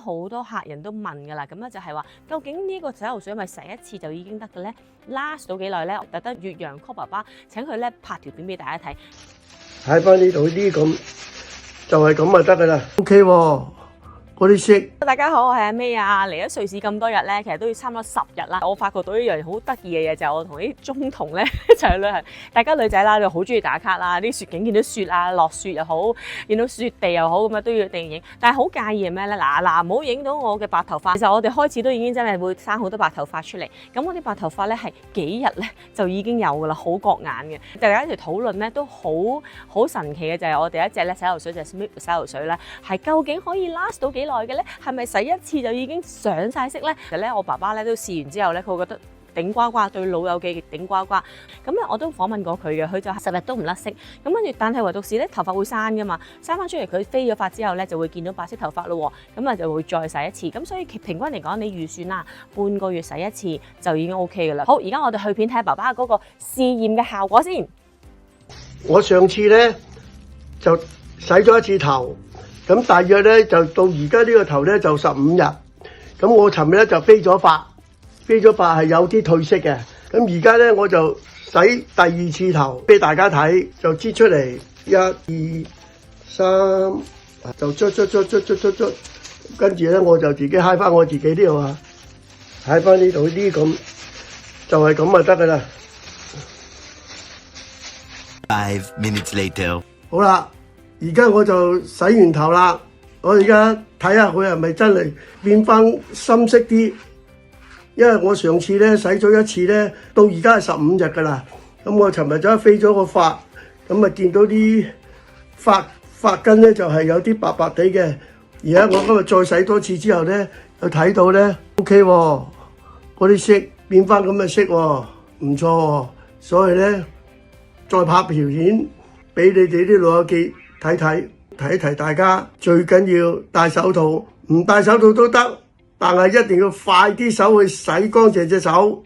好多客人都問㗎啦，咁咧就係話，究竟呢個洗頭水係咪洗一次就已經得嘅咧 ？last 到幾耐咧？特登越洋 call 爸爸請佢咧拍條片俾大家睇。睇翻呢度啲咁，就係咁就得㗎啦。OK 喎。嗰啲色，大家好，我係阿 May 啊！嚟咗瑞士咁多日咧，其實都要差唔多10日啦。我發覺到一樣好得意嘅嘢，就係我同啲中同咧一齊去旅行。大家女仔啦，就好中意打卡啦，啲雪景見到雪啊，落雪又好，見到雪地又好，咁啊都要一定影。但係好介意係咩咧？嗱，唔好影到我嘅白頭髮。其實我哋開始都已經真係會生好多白頭髮出嚟。咁我啲白頭髮咧係幾日咧就已經有㗎啦，好覺眼嘅。大家一齊討論咧都好神奇嘅，就係我哋一隻咧洗頭水就係 Smith 洗頭水咧，係究竟可以 last 到幾耐嘅咧？係咪洗一次就已經上晒色咧？其實咧，我爸爸咧都試完之後咧，佢會覺得頂呱呱，對老友記頂呱呱。咁咧，我都訪問過佢嘅，佢就10日都唔甩色。咁跟住，但係唯獨是咧頭髮會生噶嘛，生翻出嚟佢飛咗髮之後咧，就會見到白色頭髮咯。咁啊就會再洗一次。咁所以平均嚟講，你預算啦，半個月洗一次就已經 OK 噶啦。好，而家我哋去片睇下爸爸嗰個試驗嘅效果先。我上次咧就洗咗一次頭。咁大約咧就到而家呢個頭咧就15日，咁我尋日咧就飛咗髮係有啲褪色嘅，咁而家咧我就洗第2次頭俾大家睇，就擠出嚟1、2、3，就捽，跟住咧我就自己揩翻我自己呢度啊，揩翻呢度啲咁，就係咁就得噶啦。5 minutes later， 好啦。而家我就洗完頭啦，我而家睇下佢係咪真係變翻深色啲，因為我上次咧洗咗一次咧，到而家係15日噶啦。咁我尋日就飛咗個髮，咁啊見到啲髮根咧就係有啲白白地嘅。而家我今日再洗多次之後咧，就睇到咧 OK 喎，嗰啲色變翻咁嘅色喎，唔錯喎。所以咧再拍條片俾你哋啲老友記提提大家，最緊要戴手套，唔戴手套都得，但係一定要快啲手去洗乾淨隻手。